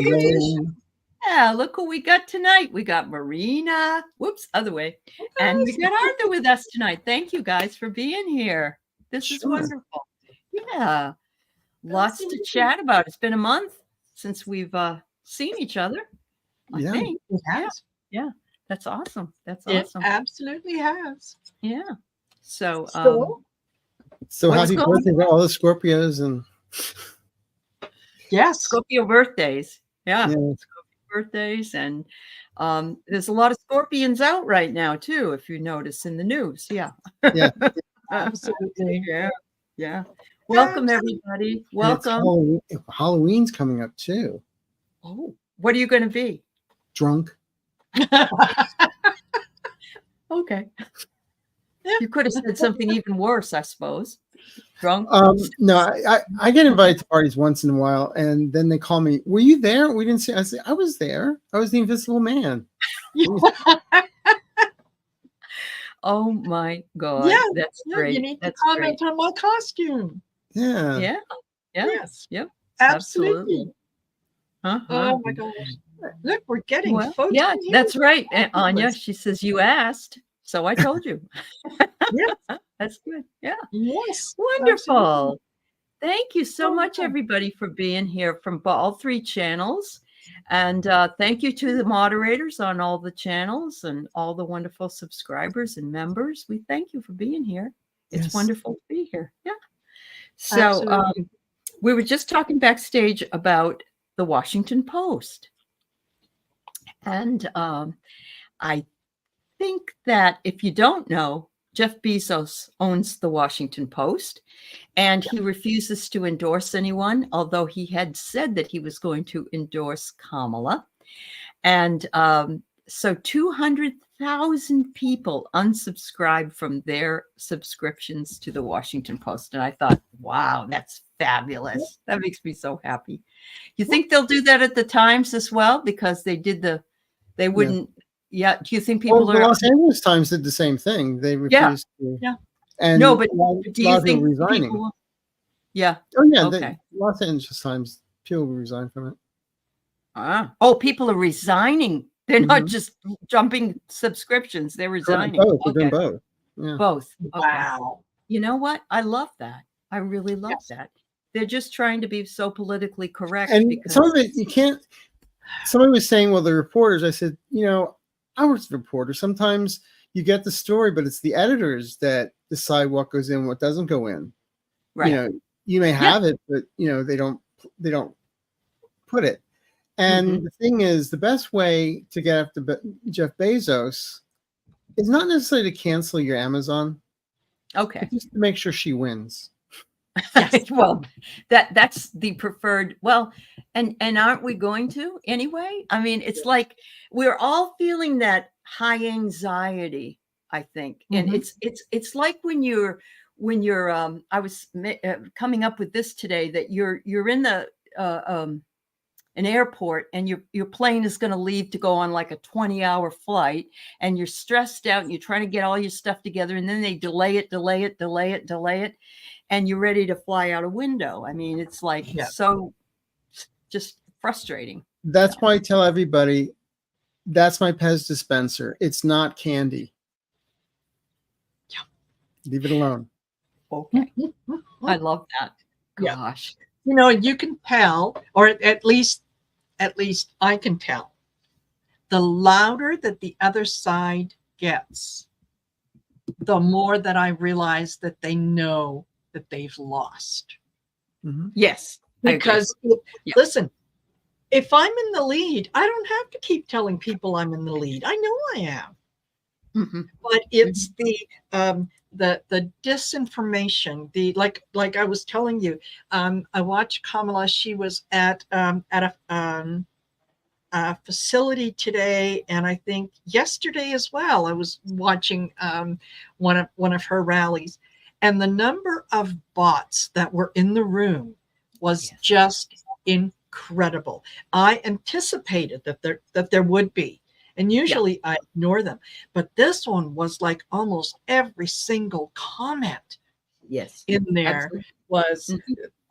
Elaine. Yeah, look who we got tonight. We got Marina. Whoops, other way. And we got Arthur with us tonight. Thank you guys for being here. This is wonderful. Yeah. Lots to chat about. It's been a month since we've seen each other. I think. It has. Yeah. That's awesome. That's awesome. It absolutely has. Yeah. So happy birthday to all the Scorpios and Scorpio birthdays. Yeah. Scorpio birthdays. And there's a lot of scorpions out right now too, if you notice in the news. Yeah. Yeah. Absolutely. Yeah. Welcome everybody. Welcome. Halloween's coming up too. Oh, what are you going to be? Drunk. Okay. You could have said something even worse, I suppose. Drunk? No, I get invited to parties once in a while, and then they call me, were you there? We didn't see. I said, I was there. I was the Invisible Man. Oh my God. Yeah, that's great. You need to comment on my costume. Yeah. Yes. Yep. Absolutely. Uh-huh. Oh my gosh. Look, we're getting photos. Yeah, that's right. And Anya, she says, you asked. So I told you. Yes. That's good. Yeah. Yes. Wonderful. Absolutely. Thank you so much, everybody, for being here from all three channels. And thank you to the moderators on all the channels and all the wonderful subscribers and members. We thank you for being here. It's wonderful to be here. Yeah. So we were just talking backstage about the Washington Post. And I think that if you don't know, Jeff Bezos owns the Washington Post, and he refuses to endorse anyone, although he had said that he was going to endorse Kamala. And so 200,000 people unsubscribed from their subscriptions to the Washington Post. And I thought, wow, that's fabulous. That makes me so happy. You think they'll do that at the Times as well? Because they wouldn't. Yeah. Do you think people the Los Angeles Times did the same thing? They refused to. Yeah. And no, but do you think resigning? People, yeah. Oh yeah. Okay. The Los Angeles Times, people resign from it. Oh, people are resigning. They're not just jumping subscriptions. They're resigning. Both. They're doing both. Yeah. Both. Okay. Wow. You know what? I love that. I really love that. They're just trying to be so politically correct. And because some of it you can't. Somebody was saying, well, the reporters. I said, I was a reporter. Sometimes you get the story, but it's the editors that decide what goes in, what doesn't go in. Right. You may have it, but they don't put it. And the thing is, the best way to get after Jeff Bezos is not necessarily to cancel your Amazon. Okay. Just to make sure she wins. Yes. Well, that's the preferred. Well, and aren't we going to anyway? I mean, it's like we're all feeling that high anxiety, I think, and it's like when you're I was coming up with this today, that you're in the an airport and your plane is going to leave to go on like a 20-hour flight, and you're stressed out and you're trying to get all your stuff together, and then they delay it, and you're ready to fly out a window. I mean, it's like so just frustrating. That's why I tell everybody, that's my Pez dispenser. It's not candy. Yeah. Leave it alone. Okay. I love that. Gosh. You can tell, or at least I can tell, the louder that the other side gets, the more that I realize that they know that they've lost. Yes. Because listen, if I'm in the lead, I don't have to keep telling people I'm in the lead. I know I am. But it's the disinformation, the like I was telling you, I watched Kamala. She was at a facility today, and I think yesterday as well. I was watching one of her rallies, and the number of bots that were in the room was just incredible. I anticipated that there would be. And usually I ignore them. But this one was like almost every single comment in there was,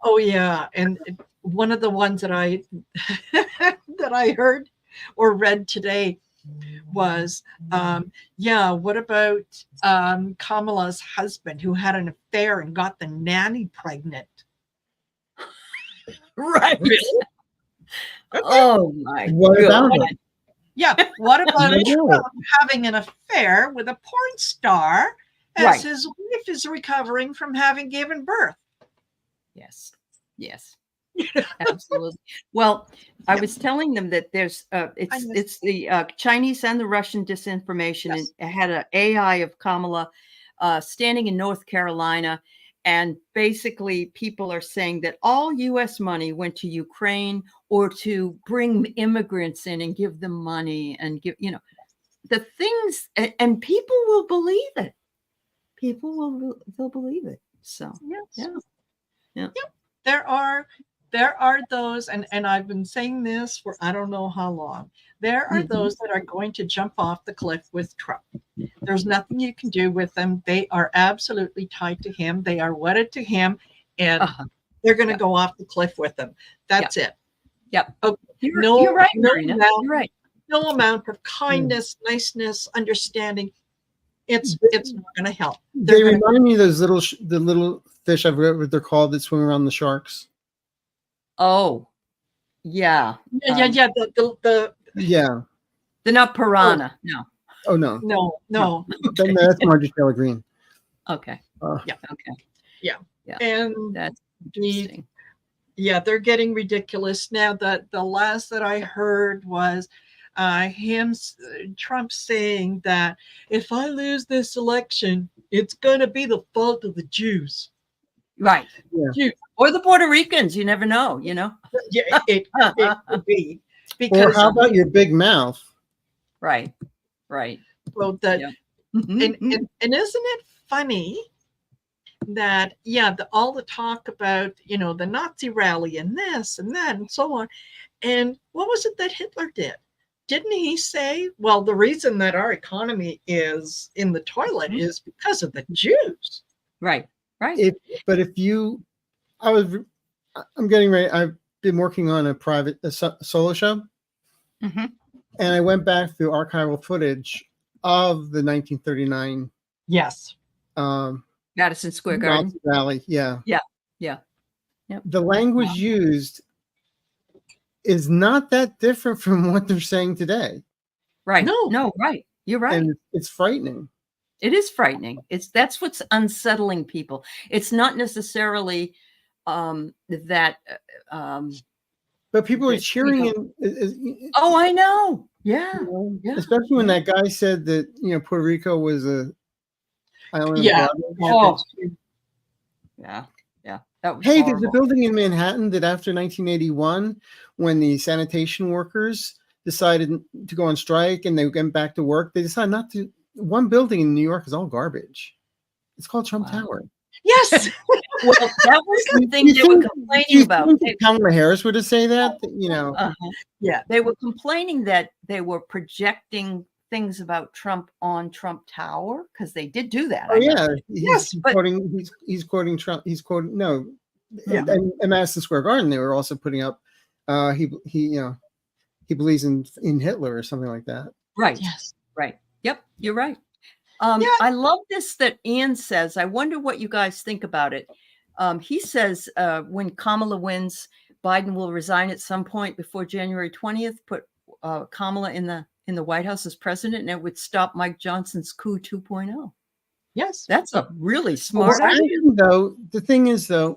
oh yeah. And one of the ones that I that I heard or read today was, yeah, what about Kamala's husband who had an affair and got the nanny pregnant? Right. Really? Okay. Oh my What about God. it? Yeah. What about What about Trump having an affair with a porn star as Right. his wife is recovering from having given birth? Yes. Yes. Absolutely. Well, I was telling them that there's it's the Chinese and the Russian disinformation. Yes. It had an AI of Kamala standing in North Carolina, and basically people are saying that all U.S. money went to Ukraine or to bring immigrants in and give them money and give, you know, the things, and people will believe it. They'll believe it. So Yes. yeah. There are those, and I've been saying this for I don't know how long. There are those that are going to jump off the cliff with Trump. There's nothing you can do with them. They are absolutely tied to him. They are wedded to him, and they're going to go off the cliff with him. That's it. Yep. Okay. You're right, Marina. You're right. No amount of kindness, niceness, understanding. It's not going to help. They remind me of those the little fish, I forget what they're called, that swim around the sharks. Oh, yeah. Yeah. The They're not piranha. No. Oh no. No. Then that's Marjorie Taylor Greene. Okay. Yeah. Okay. Yeah. Yeah. And That's interesting. They're getting ridiculous now. That the last that I heard was Trump saying that if I lose this election, it's going to be the fault of the Jews. Right. Yeah. Jews. Or the Puerto Ricans. You never know, you know? Yeah, it could be. Because Or how about your big mouth? Right. Well, that, Yeah. and isn't it funny that all the talk about the Nazi rally and this and that and so on, and what was it that Hitler did? Didn't he say, well, the reason that our economy is in the toilet is because of the Jews? Right. I'm getting ready. I've been working on a solo show, and I went back through archival footage of the 1939 Yes. Madison Square Garden rally. Yeah. Yep. The language used is not that different from what they're saying today. Right. No, right. You're right. And it's frightening. It is frightening. That's what's unsettling people. It's not necessarily that. But people are cheering. Oh, I know. Yeah. Especially when that guy said that Puerto Rico was a island. Yeah. Oh. Yeah. That was hey, horrible. there's a building in Manhattan that after 1981, when the sanitation workers decided to go on strike and they went back to work, they decided not to. One building in New York is all garbage. It's called Trump Tower. Yes. Well, that was the thing they were complaining about. Kamala Harris were to say that, Yeah, they were complaining that they were projecting things about Trump on Trump Tower, because they did do that. Oh yeah, he's quoting Trump. He's quoting and Madison Square Garden. They were also putting up. He believes in Hitler or something like that. Right. Yes. Right. Yep. You're right. I love this that Ian says. I wonder what you guys think about it. He says when Kamala wins, Biden will resign at some point before January 20th. Put Kamala in the White House as president, and it would stop Mike Johnson's coup 2.0. Yes, that's a really smart idea. Though the thing is, the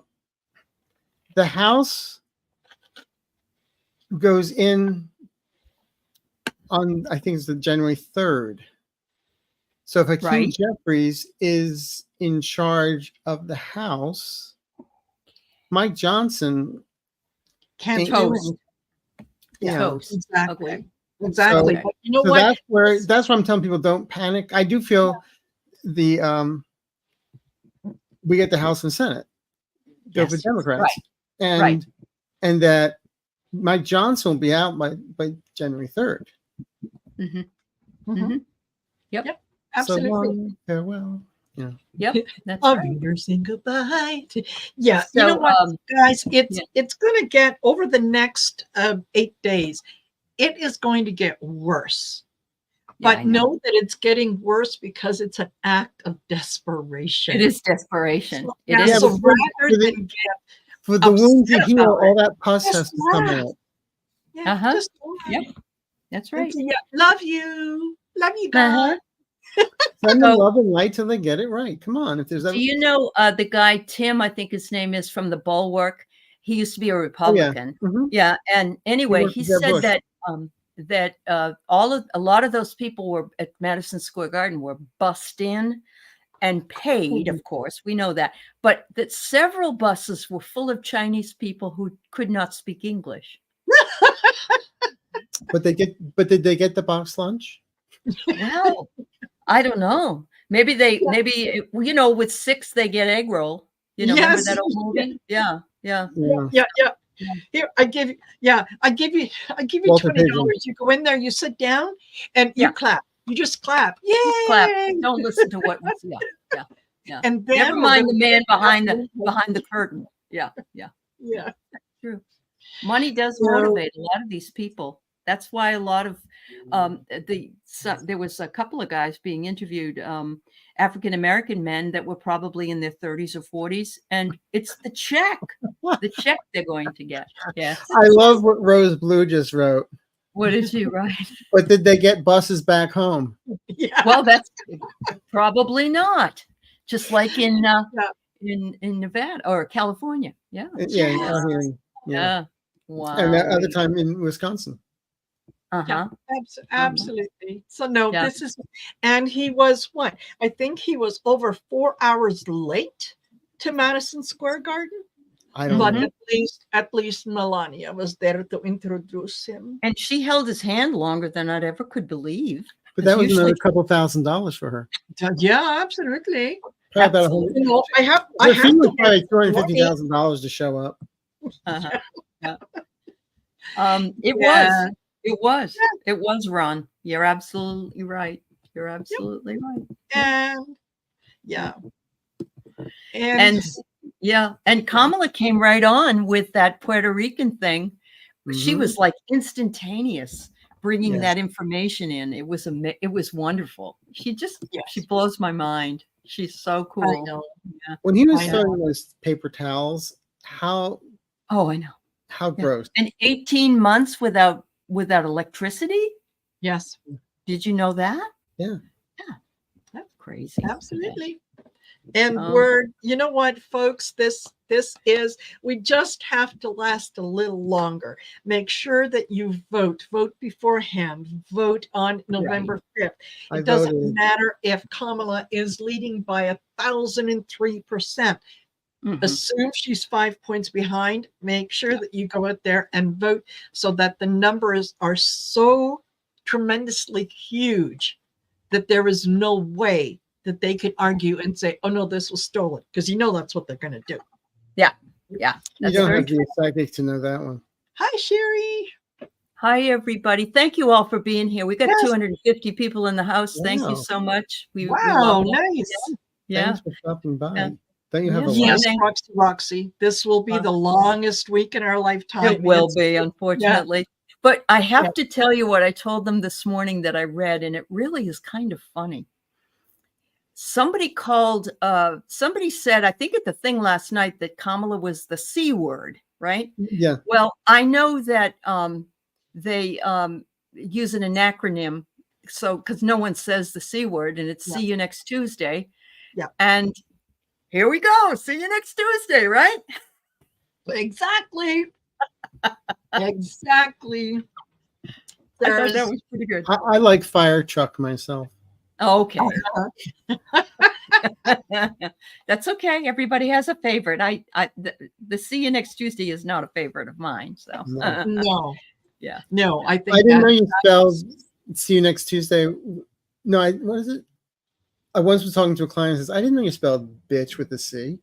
House goes in on, I think it's the January 3rd. So if Hakeem Jeffries is in charge of the House, Mike Johnson can't toast. Toast. Exactly. Okay. Exactly. So, but you know what? That's why I'm telling people don't panic. I do feel we get the House and Senate go for Democrats, and that Mike Johnson will be out by January 3rd. Mm-hmm. Mm-hmm. Yep. Absolutely. So farewell. Yep, that's I'll right. be nursing goodbye. Yeah, you So, know what, guys? yeah. It's going to get over the next 8 days. It is going to get worse. Yeah, I But know. know that it's getting worse because it's an act of desperation. It is desperation. So, It yeah, is. so but rather than get for the wound to upset heal, about all it, that pus just has to come laugh. out. Yeah, Uh-huh. just laugh. Yep, that's And right. say, yeah, love you Uh-huh. guys. Send them So, love and light till they get it right. Come on, if there's do ever, you know the guy Tim? I think his name is from the Bulwark. He used to be a oh yeah, Republican. hmm Yeah, and he anyway, worked he with Jeb said Bush. that a lot of those people were at Madison Square Garden were bussed in and paid, of course, we know that, but that several buses were full of Chinese people who could not speak English. But did they get the box lunch? Well, I don't know. Maybe with 6 they get egg roll. Remember Yes. that old movie? Yeah. Yeah, Yeah. Yeah. Here, I give you Walter $20. Pigeon. You go in there, you sit down, and you Yeah. clap. You just clap. Just clap. Yay! Don't listen to what was yeah. And Never then mind the man behind the the curtain. Yeah. yeah. True. Money does So, motivate a lot of these people. That's why a lot of there was a couple of guys being interviewed, African American men that were probably in their 30s or 40s, and it's the check they're going to get. Yes. I love what Rose Blue just wrote. What did you write? But did they get buses back home? yeah. Well, that's probably not. Just like in Nevada or California. Yeah. Yeah, out here, Yeah. Wow. and that other time in Wisconsin. Uh-huh. Absolutely. So no, Yeah. this is, and he was what? I think he was over 4 hours late to Madison Square Garden. I don't But know. at least Melania was there to introduce him. And she held his hand longer than I'd ever could believe. But that was Usually- another couple $1,000s for her. Yeah, absolutely. Probably about Absolutely. You know, I have her fee was to probably $250,000 to show up. Uh-huh. Yeah. It Yeah. was Ron. You're absolutely right. You're absolutely right. and yeah. And yeah, and Kamala came right on with that Puerto Rican thing. She Mhm. was like instantaneous bringing Yes. that information in. It was wonderful. She Yes. blows my mind. She's so I cool. know. When he was I know. selling those paper towels, how Oh, I know. Yeah. gross. And 18 months without electricity? Yes, Did you know that? Yeah. Yeah. That's crazy. absolutely. And Um, you know what, folks, this is, we just have to last a little longer. Make sure that you vote beforehand, vote on November 5th. I It doesn't voted. matter if Kamala is leading by 1,003%. mhm. Assume she's 5 points behind. Make sure that you go out there and vote so that the numbers are so tremendously huge that there is no way that they could argue and say, oh no, this was stolen, because that's what they're going to do. Yeah. You That's don't very have to be a psychic to know that one. Hi, Sherry. Hi, everybody. Thank you all for being here. We got Yes. 250 people in the house. Thank Wow. you so much. We Wow, love it. nice. Yeah. Thanks for stopping by. Yeah. Don't you have a Yeah. life? Yes, Roxy. This will be the longest week in our lifetime. It will It's- be, unfortunately. But I have Yeah. to tell you what I told them this morning that I read, and it really is kind of funny. Somebody said, I think at the thing last night, that Kamala was the C word, right? Yeah. Well, I know that they use an acronym, so because no one says the C word, and it's Yeah. see you next Tuesday. Yeah. And here we go. See you next Tuesday, right? Exactly. Exactly. I thought that There's- was pretty good. I like fire truck myself. Okay. Uh-huh. That's okay. Everybody has a favorite. The see you next Tuesday is not a favorite of mine. So No. No. Yeah. No, I think I didn't know that- you spelled see you next Tuesday. No, what is it? I once was talking to a client and says, I didn't know you spelled bitch with a C.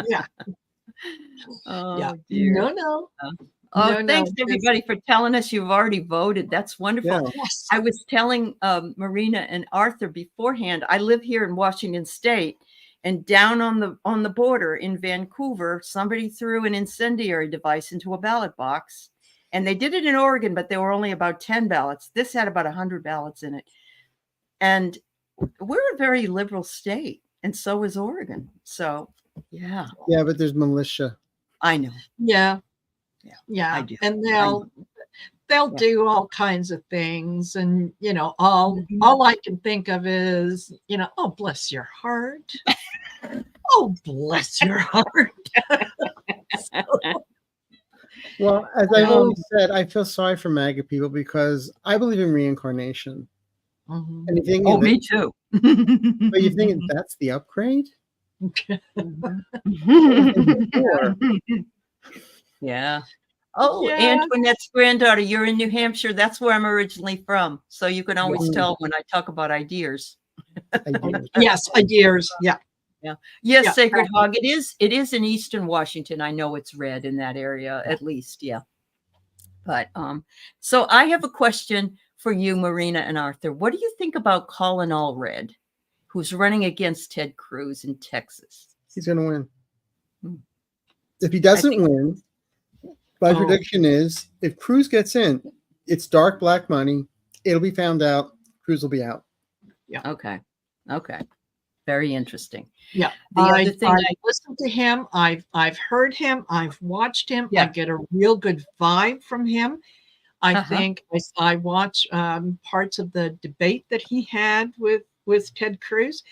yeah. Oh, Yeah. dear. No. Oh, No, thanks no, everybody for telling us you've already voted. That's wonderful. Yeah. yes. I was telling Marina and Arthur beforehand. I live here in Washington State, and down on the border in Vancouver, somebody threw an incendiary device into a ballot box, and they did it in Oregon, but there were only about 10 ballots. This had about 100 ballots in it, and we're a very liberal state, and so is Oregon. So, yeah, Yeah, but there's militia. I know. Yeah. Yeah, Yeah. I do. And I know. they'll Yeah. do all kinds of things. And all Mhm. all I can think of is, oh, bless your heart. Oh, bless your heart. Well, as I've Um, always said, I feel sorry for MAGA people because I believe in reincarnation. mhm. And you think Oh, of it, me too. but you think that's the upgrade? Before. Yeah. Oh, Yeah. Antoinette's granddaughter, you're in New Hampshire. That's where I'm originally from. So you can always Yeah. tell when I talk about ideas. I do. Yes, ideas. Yeah. Yes, Yeah. Sacred Hog. It is in Eastern Washington. I know it's red in that area, at least. Yeah. But so I have a question for you, Marina and Arthur. What do you think about Colin Allred, who's running against Ted Cruz in Texas? He's going to win. Hmm. If he doesn't think- win, my Oh. prediction is if Cruz gets in, it's dark black money. It'll be found out. Cruz will be out. Okay. Okay. Very interesting. Yeah. The other thing I listened to him. I've heard him. I've watched him. Yeah. I get a real good vibe from him. I Uh-huh. think I watch parts of the debate that he had with Ted Cruz.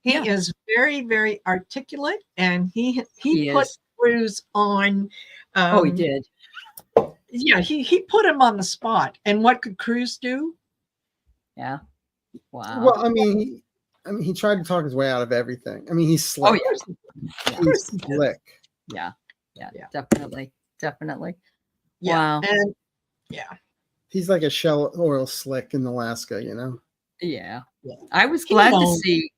He Yeah. is very, very articulate, and he He put is. Cruz on. Oh, he did. Yeah, he put him on the spot. And what could Cruz do? Yeah. Wow. Well, I mean, he tried to talk his way out of everything. I mean, he's Oh, slick. yeah. He's slick. Yeah. Yeah. Definitely. Definitely. Yeah. Wow. And yeah. He's like a Shell oil slick in Alaska, Yeah. Yeah. I was He glad to won't. see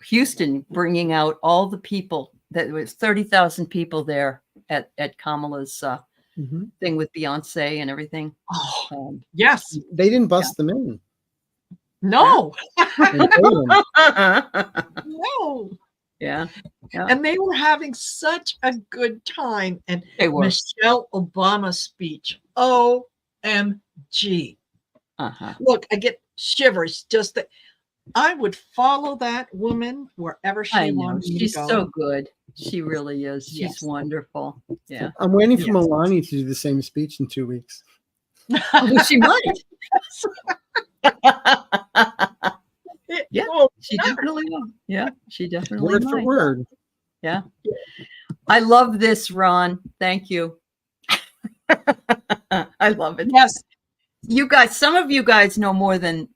Houston bringing out all the people. That was 30,000 people there at Kamala's Mhm. thing with Beyonce and everything. Oh, yes. They didn't bust them in. No. They paid them. No. Yeah. And they were having such a good time. And They were. Michelle Obama's speech. OMG. Uh-huh. Look, I get shivers just that I would follow that woman wherever she I know. wanted me She's to go. so good. She really is. She's Yes. wonderful. Yeah. I'm waiting for Yes. Melania to do the same speech in 2 weeks. Oh, she might. Yeah. Oh, She definitely will. Yeah. She definitely Word for might. word. Yeah. I love this, Ron. Thank you. I love it. yes. You guys, some of you guys know more than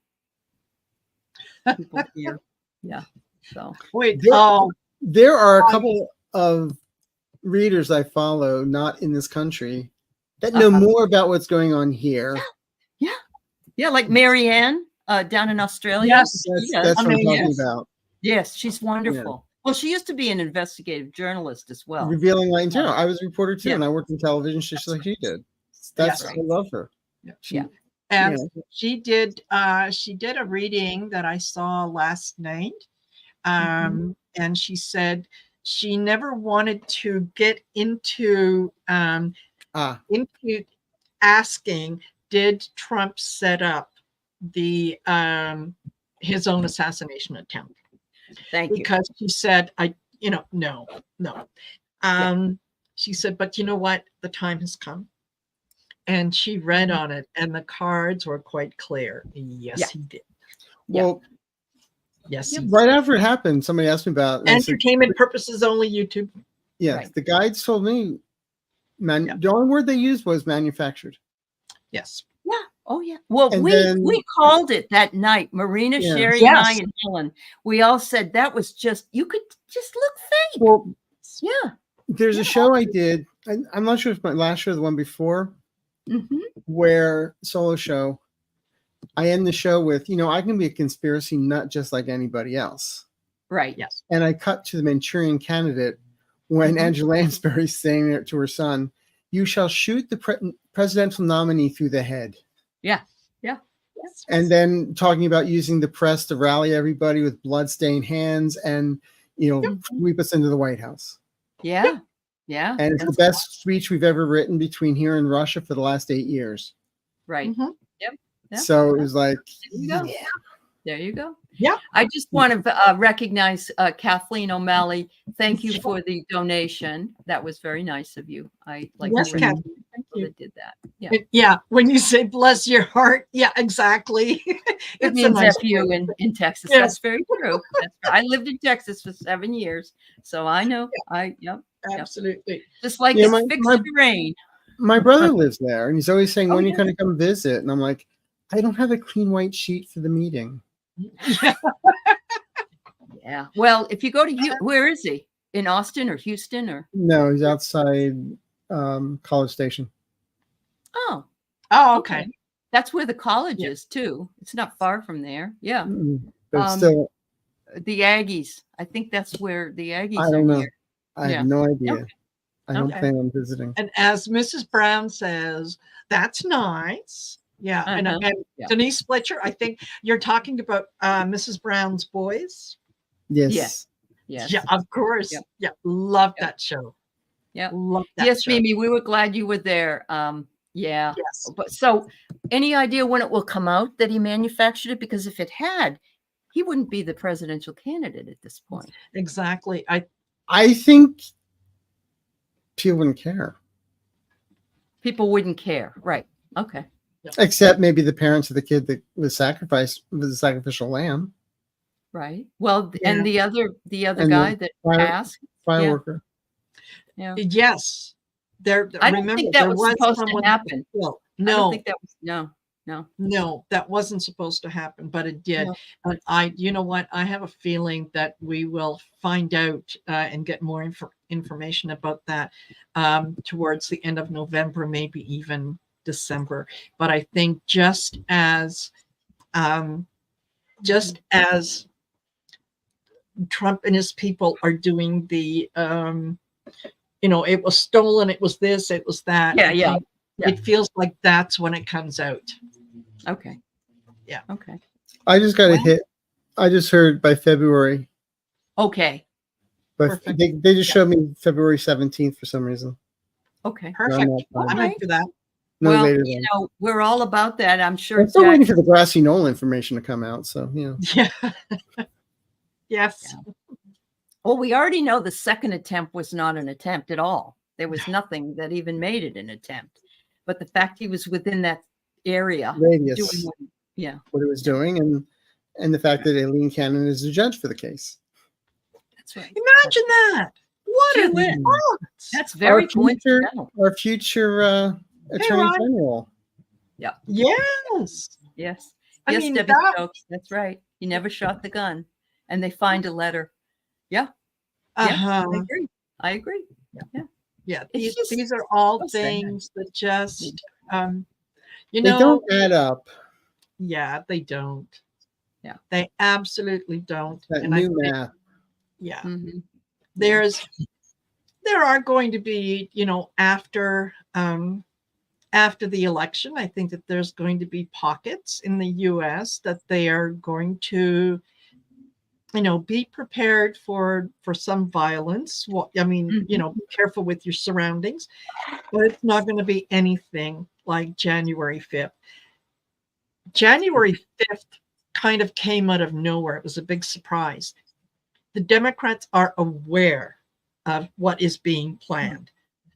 people here. Yeah. So Wait. There- Oh, There are a couple of readers I follow, not in this country, that know Uh-huh. more about what's going on here. yeah, like Marianne down in Australia. yes. That's what I'm talking yes. about. Yes, she's wonderful. Well, she used to be an investigative journalist as well. Revealing light and terror. I was a reporter too, Yeah. and I worked in television just like she did. That's Yes. I love her. She, Yeah. And Yeah. she did a reading that I saw last night. And she said she never wanted to get into asking, did Trump set up the his own assassination attempt? Thank you. Because she said, no. She said, but you know what? The time has come. And she read on it, and the cards were quite clear. Yes, Yeah. he did. well, Yes, he did. right after it happened, somebody asked me about it. And I said, Entertainment purposes only, YouTube. yes, Right. the guides told me Yeah. the only word they used was manufactured. Yes. Yeah. Oh, yeah. Well, And we then- called it that night. Marina, Yeah. Sherry, and I, Yes. and Helen. We all said that was just, you could just look fake. Well, Yeah. there's a show I did. I'm not sure if my last show or the one before, Mm-hmm. where solo show. I end the show with, I can be a conspiracy nut just like anybody else. Right. Yes. And I cut to the Manchurian Candidate when Mhm. Angela Lansbury's saying it to her son, you shall shoot the presidential nominee through the head. Yeah. And then talking about using the press to rally everybody with bloodstained hands and, sweep us into the White House. Yeah. Yeah. And it's the best speech we've ever written between here and Russia for the last 8 years. Right. Mm-hmm. Yep. So it was like, There you go. Yeah. I just want to recognize Kathleen O'Malley. Thank you for the donation. That was very nice of you. I like Yes, the Kathleen. people that did that. Yeah. Yeah. When you say bless your heart. Yeah, exactly. It means FU in Texas. Yes. That's very true. I lived in Texas for 7 years. So I know. Absolutely. Just like Yeah, it's fixed the rain. My brother lives there, and he's always saying, Oh, when are you yeah. going to come visit? And I'm like, I don't have a clean white sheet for the meeting. Yeah. Well, if you go to where is he? In Austin or Houston or? No, he's outside College Station. Oh, Oh, okay. that's where the college is too. It's not far from there. Yeah. But still, The Aggies. I think that's where the Aggies I don't are know. here. I have no idea. Okay. I don't plan on visiting. And as Mrs. Brown says, that's nice. Yeah. And Denise Fletcher, I think you're talking about Mrs. Brown's Boys. Yes. Yes. Yeah, of course. Yep. Yeah. Love that show. Yeah. Love that Yes, show. Mimi, we were glad you were there. Yeah. Yes. But so any idea when it will come out that he manufactured it? Because if it had, he wouldn't be the presidential candidate at this point. Exactly. I think people wouldn't care. People wouldn't care. Right. Okay. Except maybe the parents of the kid that was sacrificed with the sacrificial lamb. Right. Well, Yeah. and the other And guy that passed. Fireworker. Yeah. Yes. There. I don't remember, think that there was supposed to someone happen. killed. I don't No. think that was No, that wasn't supposed to happen, but it did. No. And you know what? I have a feeling that we will find out and get more information about that towards the end of November, maybe even December. But I think just as Trump and his people are doing the, it was stolen, it was this, it was that. Yeah. It feels like that's when it comes out. Okay. Yeah. Okay. I just got a hit. I just heard by February. Okay. But they just showed me February 17th for some reason. Okay. Perfect. No, I'm into that. no well, later than. we're all about that. I'm sure. I'm still waiting for the grassy knoll information to come out. So, Yeah. Yes. Yeah. Well, we already know the second attempt was not an attempt at all. There was nothing that even made it an attempt. But the fact he was within that area, radius, doing what he was doing, and the fact that Aileen Cannon is the judge for the case. That's right. Imagine that. What a win. thought. That's very coincidental. Our future attorney general. Yeah. Yes. Yes. I Yes, mean, Debbie Stokes. That's right. He never shot the gun. And they find a letter. Yeah. Uh-huh. I agree. Yeah. It's These are all so sad. things that just They don't add up. Yeah, they don't. Yeah. They absolutely don't. That And new I think, math. yeah. Mm-hmm. There are going to be, after the election, I think that there's going to be pockets in the US that they are going to, be prepared for some violence. Well, I mean, Mm-hmm. be careful with your surroundings, but it's not going to be anything like January 5th. January 5th kind of came out of nowhere. It was a big surprise. The Democrats are aware of what is being planned.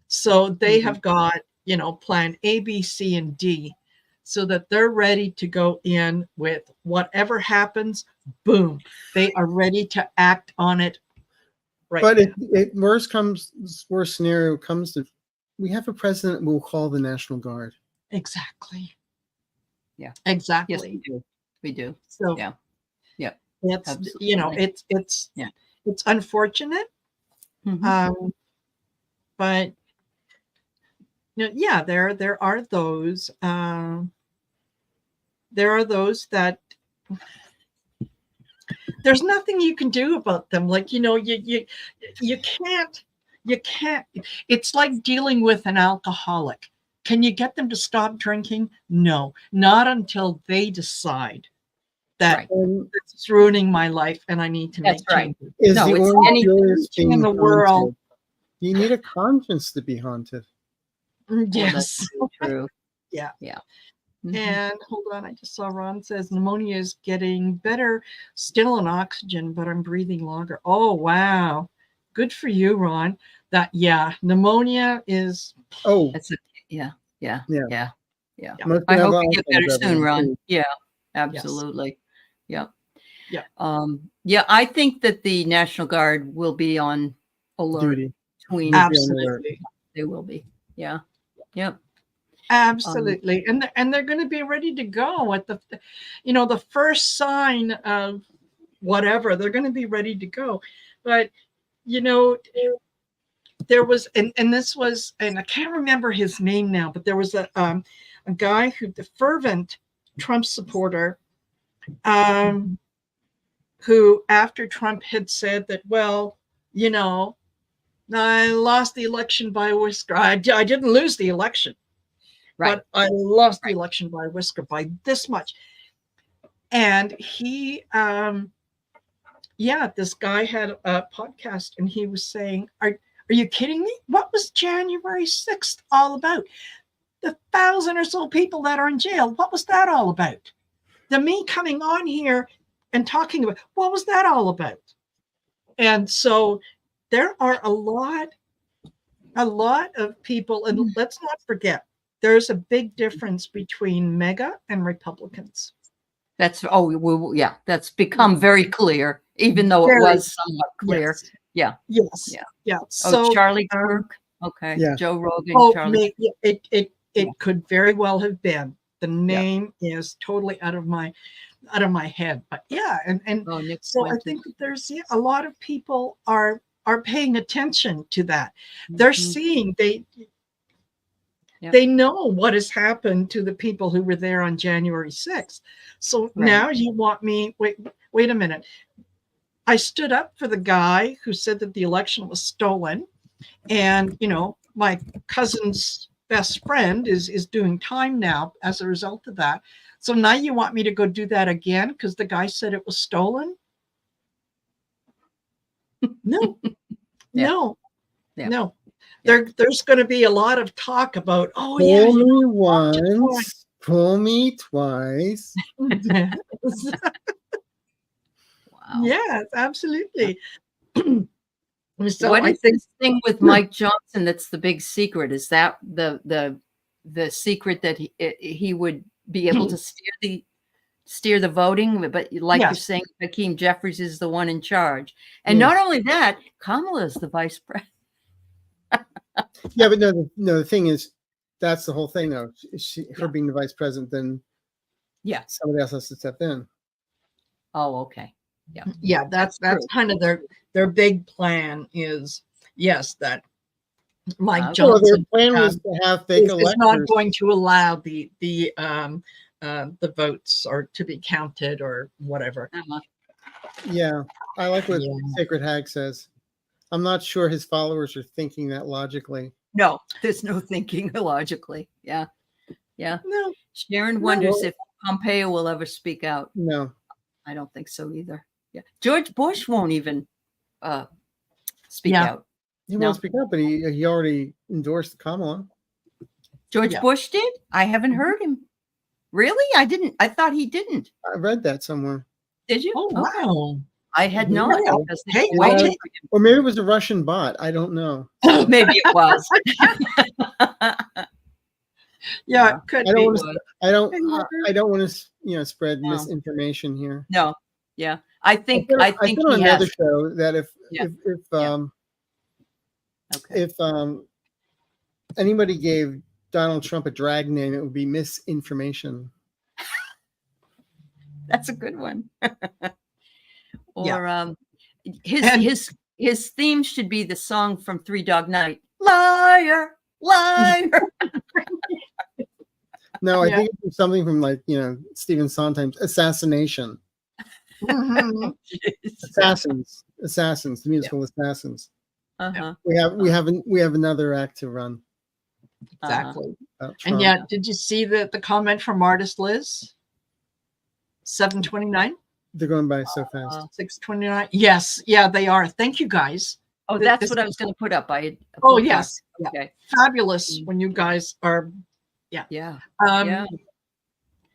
So they have got, plan A, B, C, and D, so that they're ready to go in with whatever happens, boom, they are ready to act on it. Right. But if worst scenario comes to, we have a president who will call the National Guard. Exactly. Yeah. Exactly. Yes, we do. We do. So Yeah. it's Absolutely. it's unfortunate. Mhm. But there are those that there's nothing you can do about them. Like, you can't You can't. It's like dealing with an alcoholic. Can you get them to stop drinking? No, not until they decide that Right. And this is ruining my life and I need to That's make right. changes. is No, the it's orange anything Julius in being the world. haunted? You need a conscience to be haunted. Well, Yes. that's so true. Yeah. Yeah. Mhm. And hold on, I just saw Ron says pneumonia is getting better, still on oxygen, but I'm breathing longer. Oh, wow. Good for you, Ron. Pneumonia is, Oh, That's a, yeah. Yeah. Yeah. Yeah. Yeah. Yeah. most I hope of you get better soon, Ron. too. Yeah, yes. absolutely. Yeah. Yeah. Yeah, I think that the National Guard will be on alert Duty. between. Need to be on alert. Absolutely. They will be. Yeah. Yep. Absolutely. And they're going to be ready to go at the, the first sign of whatever, they're going to be ready to go. But, there was, and this was, and I can't remember his name now, but there was a guy the fervent Trump supporter, who after Trump had said that, well, I lost the election by a whisker. I didn't lose the election, Right. but I lost the election by a whisker by this much. And he, this guy had a podcast and he was saying, are you kidding me? What was January 6th all about? The 1,000 or so people that are in jail, what was that all about? Me coming on here and talking about, what was that all about? And so there are a lot of people, and let's not forget, there's a big difference between MAGA and Republicans. That's that's become very clear, even though it was somewhat clear. Yes. Yeah. Yes. Yeah. Yeah. So Charlie Kirk. Okay. Yeah. Joe Rogan. Charlie. It could very well have been. The name is totally out of my head. But yeah, and Nick so Fuentes. I think that there's a lot of people are paying attention to that. They're seeing they know what has happened to the people who were there on January 6th. So now you want me, wait a minute. I stood up for the guy who said that the election was stolen. And, my cousin's best friend is doing time now as a result of that. So now you want me to go do that again because the guy said it was stolen? No. No. There's going to be a lot of talk about, pull me once, pull me twice. Wow. Yes, absolutely. So what is this thing with Mike Johnson that's the big secret? Is that the secret that he would be able to steer the voting? But like you're saying, Hakeem Jeffries is the one in charge. And not only that, Kamala is the vice president. Yeah, but no, the thing is, that's the whole thing, though. Her being the vice president, then somebody else has to step in. Oh, okay. Yeah, that's kind of their big plan is that Mike Johnson their plan was to have fake electors. Is not going to allow the votes or to be counted or whatever. Yeah, I like what Sacred Hag says. I'm not sure his followers are thinking that logically. No, there's no thinking logically. Yeah. No. Sharon wonders if Pompeo will ever speak out. No, I don't think so either. Yeah, George Bush won't even speak out. He won't speak out, but he already endorsed Kamala. George Bush did? I haven't heard him. Really? I didn't. I thought he didn't. I read that somewhere. Did you? Oh, wow. I had no idea. Hey, or maybe it was a Russian bot. I don't know. Maybe it was. Yeah, it could be. I don't want to spread misinformation here. No. Yeah. I think I've been on another show that if anybody gave Donald Trump a drag name, it would be misinformation. That's a good one. Or his theme should be the song from Three Dog Night. Liar, liar. No, I think it's something from Stephen Sondheim's Assassination. Mm-hmm. Assassins, the musical Assassins. Uh-huh. We have another act to run. Exactly. About And Trump. yet, did you see the comment from artist Liz? 7:29, They're going by so fast. 6:29. Yes, yeah, they are. Thank you guys. Oh, that's what I was going to put up. Oh yes, yeah, Okay. fabulous when you guys are. Yeah.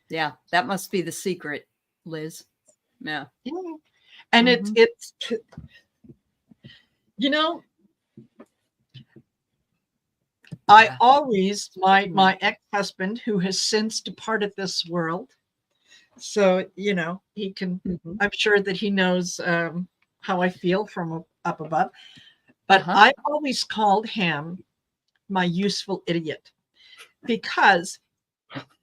Yeah. That must be the secret, Liz. Yeah. And Mhm. it's you know, I Yeah. always my ex-husband, who has since departed this world, so he can. Mhm. I'm sure that he knows how I feel from up above. But Uh-huh. I always called him my useful idiot because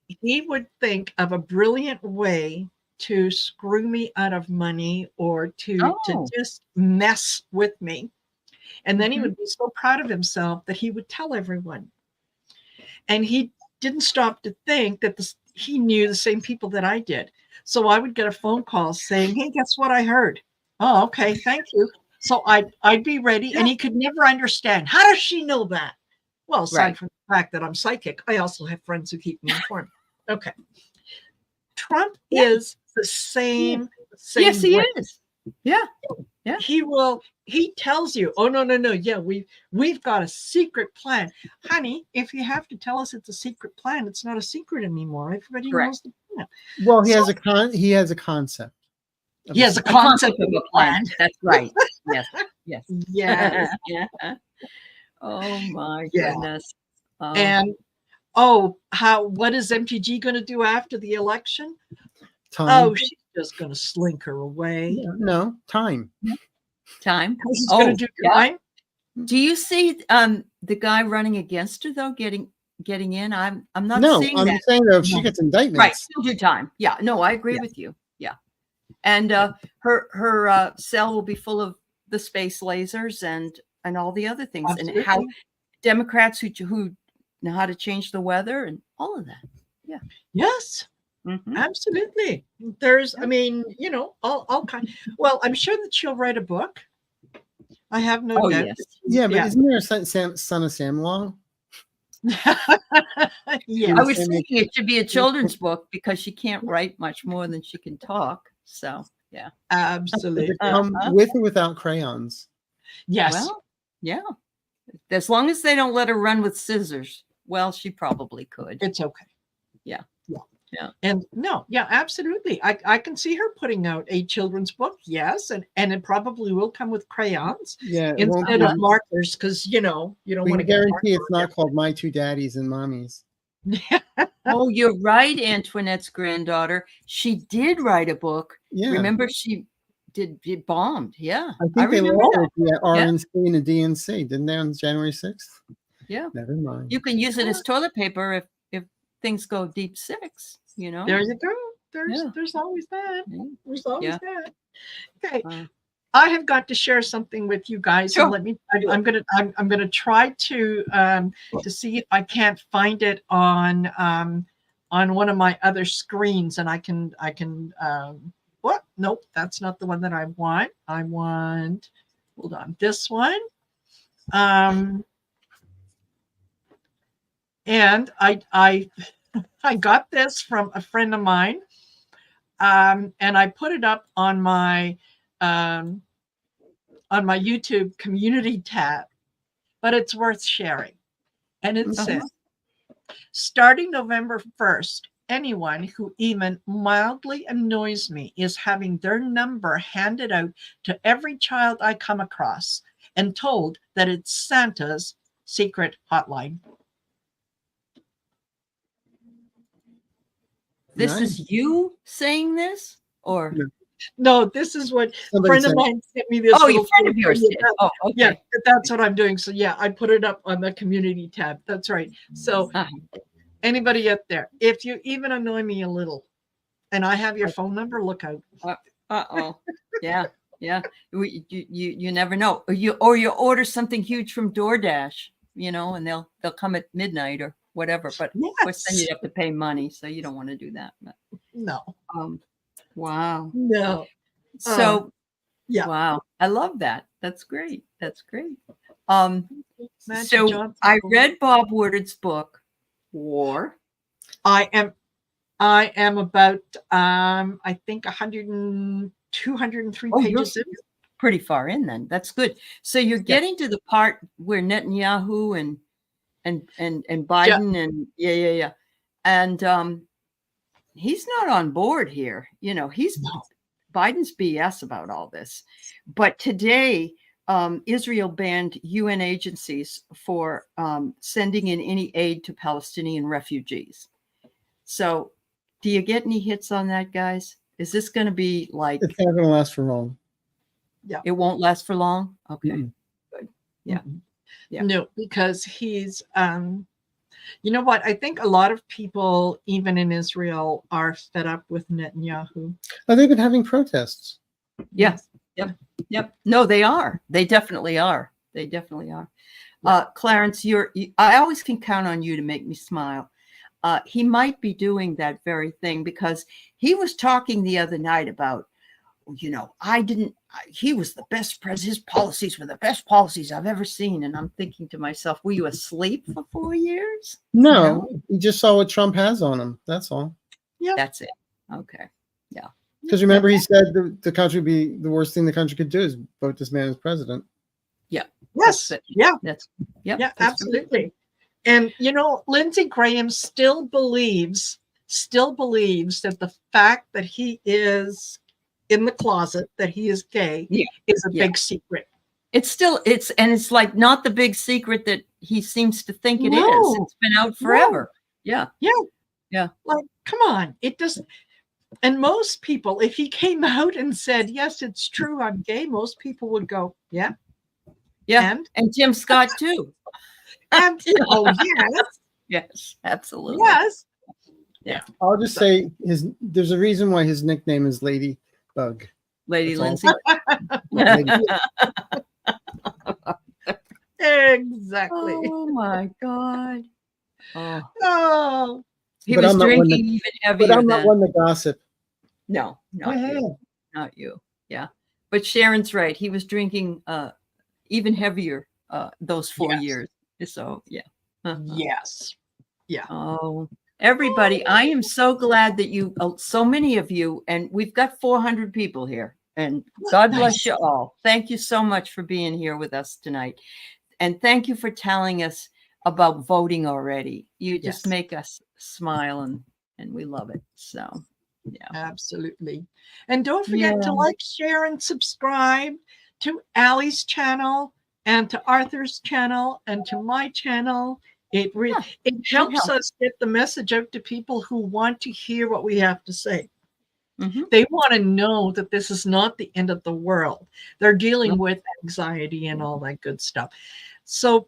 he would think of a brilliant way to screw me out of money or to Oh. just mess with me. And then he Mhm. would be so proud of himself that he would tell everyone. And he didn't stop to think that he knew the same people that I did. So I would get a phone call saying, "Hey, guess what I heard?" "Oh, okay, thank you." So I'd be ready, and he could never understand. How does she know that? Well, aside Right. from the fact that I'm psychic, I also have friends who keep me informed. Okay. Trump is the same Yes, he way. is. Yeah. Yeah. He tells you, "Oh, no. Yeah, we've got a secret plan." Honey, if you have to tell us it's a secret plan, it's not a secret anymore. Everybody Correct. knows the plan. Well, he So- has a concept. of He has a A concept concept of a plan. That's right. Yes. Yes. Yes. Yeah. Oh my Yeah. goodness. And what is MTG going to do after the election? Time. Oh, she's just going to slink her away. No, time. Time. She's going to do time. Do you see the guy running against her though getting in? I'm not No, seeing I'm that. saying though, if she No. gets Right, indictments, still do time. Yeah, no, I agree with you. Yeah, and her cell will be full of the space lasers and all the other things, Absolutely. and how Democrats who know how to change the weather and all of that. Yeah. Yes. Mhm. Absolutely. There's, I mean, all kind. Well, I'm sure that she'll write a book. I have no Oh doubt. yes. yeah, but isn't there a son of Sam Law? Yeah. I was thinking it should be a children's book because she can't write much more than she can talk. So yeah. Absolutely. Does it come with or without crayons? Yes. Well, yeah. As long as they don't let her run with scissors. Well, she probably could. It's okay. Yeah. Yeah. Yeah. And no, yeah, absolutely. I can see her putting out a children's book. Yes. And it probably will come with crayons Yeah, it won't instead be. of markers because, you don't We want can to get guarantee it's not called My Two Daddies and Mommies. Oh, you're right, Antoinette's granddaughter. She did write a book. Yeah. Remember, she it bombed. Yeah. I think they remember lost that. it the RNC and the DNC, didn't they, on January 6th? Yeah. Never mind. You can use it as toilet paper if things go deep six, There you go. There's always that. There's always that. Okay. I have got to share something with you guys. Sure. And let me. I'm gonna try to see if I can't find it on one of my other screens, and I can. What? Nope, that's not the one that I want. I want. Hold on, this one. And I got this from a friend of mine, and I put it up on my YouTube community tab, but it's worth sharing. And it says, starting November 1st, anyone who even mildly annoys me is having their number handed out to every child I come across and told that it's Santa's secret hotline. This is you saying this, or no? This is what a friend of mine sent me. This. Oh, your friend of yours did. Oh, okay. Yeah, that's what I'm doing. So yeah, I put it up on the community tab. That's right. So anybody out there, if you even annoy me a little, and I have your phone number, look out. Yeah. You never know. Or you order something huge from DoorDash, and they'll come at midnight or whatever. But of course, then you have to pay money, so you don't want to do that. But, no. Wow. No. So yeah. Wow. I love that. That's great. That's great. Magic So Johnson. I read Bob Woodard's book, War. I am about I think 203 Oh, pages in. Pretty far in then. That's good. So you're getting to the part where Netanyahu and Biden and yeah. And he's not on board here. You know, Biden's BS about all this. But today, Israel banned UN agencies for sending in any aid to Palestinian refugees. So do you get any hits on that, guys? Is this going to be like... It's not going to last for long. Yeah. It won't last for long? Okay. Mm-mm. Good. Yeah. Yeah. No, because he's you know what? I think a lot of people, even in Israel, are fed up with Netanyahu. Oh, they've been having protests. Yeah. Yep. No, they are. They definitely are. They definitely are. Clarence, I always can count on you to make me smile. He might be doing that very thing because he was talking the other night about, you know, he was the best president. His policies were the best policies I've ever seen. And I'm thinking to myself, were you asleep for 4 years? No, you just saw what Trump has on him. That's all. Yeah. That's it. Okay. Yeah. Because remember, he said the country be the worst thing the country could do is vote this man as president. Yeah. Yes. Yeah. That's Absolutely. And you know, Lindsey Graham still believes that the fact that he is in the closet, that he is gay, is a big secret. It's like not the big secret that he seems to think it is. It's been out forever. Yeah. Like, come on. It doesn't. And most people, if he came out and said, yes, it's true, I'm gay, most people would go, yeah. And Jim Scott too. And oh yes. Yes, absolutely. Yes. Yeah. I'll just say there's a reason why his nickname is Ladybug. Lady That's Lindsay. Exactly. Oh my God. Oh. He was drinking even heavier. But I'm not one to gossip. No, not you. Yeah. But Sharon's right. He was drinking even heavier those 4 years. So yeah. Yes. Yeah. Oh, everybody, I am so glad that so many of you, and we've got 400 people here, and God bless you all. Thank you so much for being here with us tonight. And thank you for telling us about voting already. You just make us smile, and we love it. So yeah. Absolutely. And don't forget to like, share, and subscribe to Allie's channel and to Arthur's channel and to my channel. It helps us get the message out to people who want to hear what we have to say. Mm-hmm. They want to know that this is not the end of the world. They're dealing with anxiety and all that good stuff. So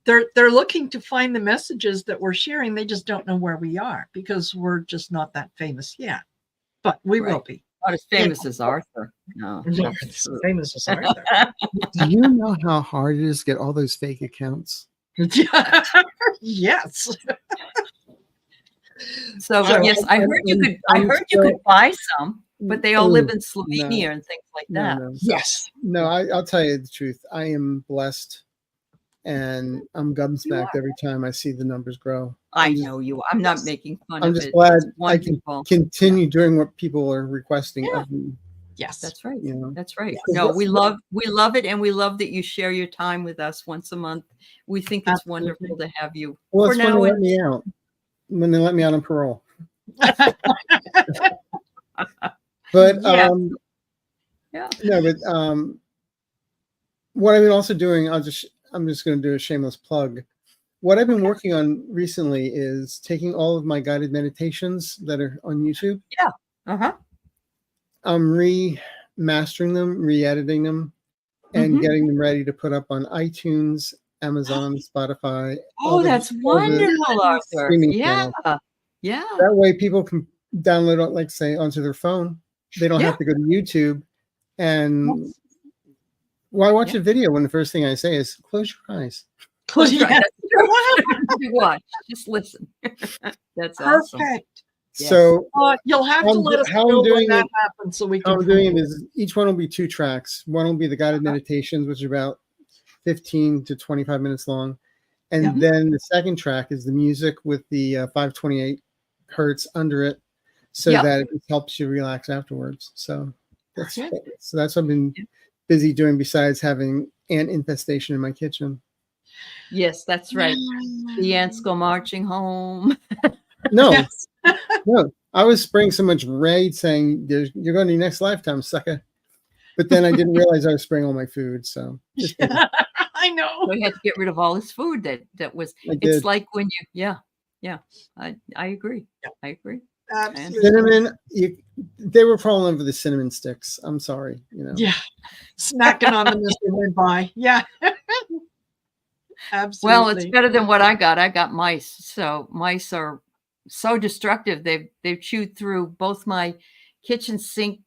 they're looking to find the messages that we're sharing. They just don't know where we are because we're just not that famous yet. But we will be. Not as famous as Arthur. No, not as famous as Arthur. Do you know how hard it is to get all those fake accounts? Yes. So yes, I heard you could buy some, but they all live in Slovenia and things like that. Yes. No, I'll tell you the truth. I am blessed, and I'm gobsmacked every time I see the numbers grow. I know you. I'm not making fun of it. I'm just glad I can continue doing what people are requesting of me. Yes, that's right. You know? That's right. No, we love it, and we love that you share your time with us once a month. We think it's wonderful to have you. Well, it's when they let me out. When they let me out on parole. But no, but what I've been also doing, I'm just going to do a shameless plug. What I've been working on recently is taking all of my guided meditations that are on YouTube. Yeah. I'm remastering them, re-editing them, and getting them ready to put up on iTunes, Amazon, Spotify. Oh, that's wonderful, Arthur. Yeah. That way people can download it, like say, onto their phone. They don't have to go to YouTube. And why watch a video when the first thing I say is close your eyes? Close your eyes. Watch. Just listen. That's perfect. Awesome. So you'll have to let us know when that happens so we can. How I'm doing it is each one will be 2 tracks. One will be the guided meditations, which are about 15 to 25 minutes long. And Yeah. then the second track is the music with the 528 hertz under it, so Yep. that it helps you relax afterwards. So that's Good. what I've been busy doing besides having ant infestation in my kitchen. Yes, that's right. The ants go marching home. No, Yes. no, I was spraying so much Raid saying you're going to your next lifetime, sucker. But then I didn't realize I was spraying all my food. So just kidding. I know. So he had to get rid of all his food that was. I It's did. like when you, yeah. I agree. Yeah. I agree. Absolutely. Cinnamon, they were falling over the cinnamon sticks. I'm sorry, Yeah. Smacking on them as they went by. Yeah. Absolutely. Well, it's better than what I got. I got mice. So mice are so destructive. They've chewed through both my kitchen sink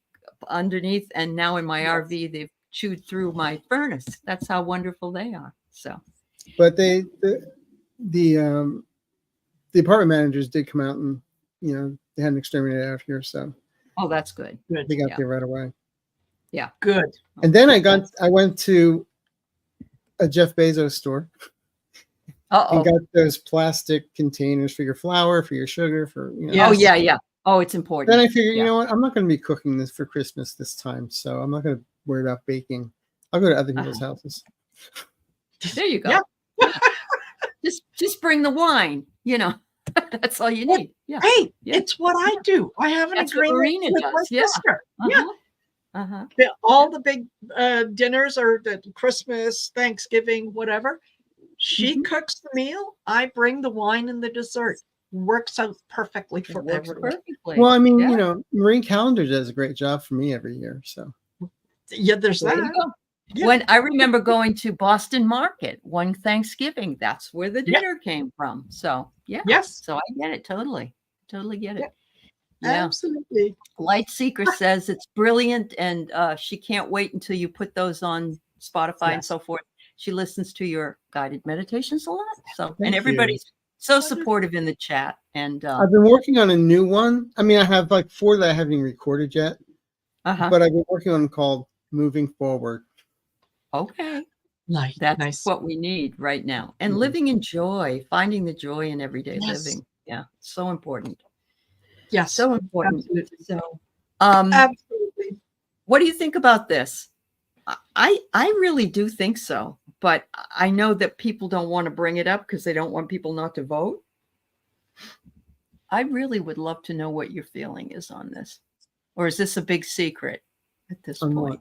underneath, and now in my RV, they've chewed through my furnace. That's how wonderful they are. So, but the apartment managers did come out and they had an exterminator out here, so oh, that's good. they got there right away. Yeah, good. And then I went to a Jeff Bezos store and got those plastic containers for your flour, for your sugar, for Oh yeah. Oh, it's important. Then I figured, you know what, I'm not going to be cooking this for Christmas this time, so I'm not going to worry about baking. I'll go to other people's houses. There you go. Yeah. just bring the wine. That's all you need. Yeah. Hey, it's what I do. I have an That's what agreement Marina with does. my Yeah. sister. Uh-huh. All the big dinners or the Christmas, Thanksgiving, whatever. She cooks the meal. I bring the wine and the dessert. Works out perfectly for everyone. Perfectly. Well, I mean, Marine Calendar does a great job for me every year. So yeah, there's there that. you go. Yeah. When I remember going to Boston Market one Thanksgiving, that's where the dinner came from. So Yes. So I get it totally get it. Yeah. Absolutely. Light Seeker says it's brilliant, and she can't wait until you put those on Spotify and so forth. She listens to your guided meditations a lot. So Thank everybody's so supportive in the chat. And I've been working on a new one. I mean, I have like 4 that I haven't even recorded yet, but I've been working on called Moving Forward. Okay. That's nice. What we need right now. And living in joy, finding the joy in everyday living. Yeah. So important. Yes. So important. Absolutely. So absolutely. What do you think about this? I really do think so, but I know that people don't want to bring it up because they don't want people not to vote. I really would love to know what your feeling is on this. Or is this a big secret at this point? What?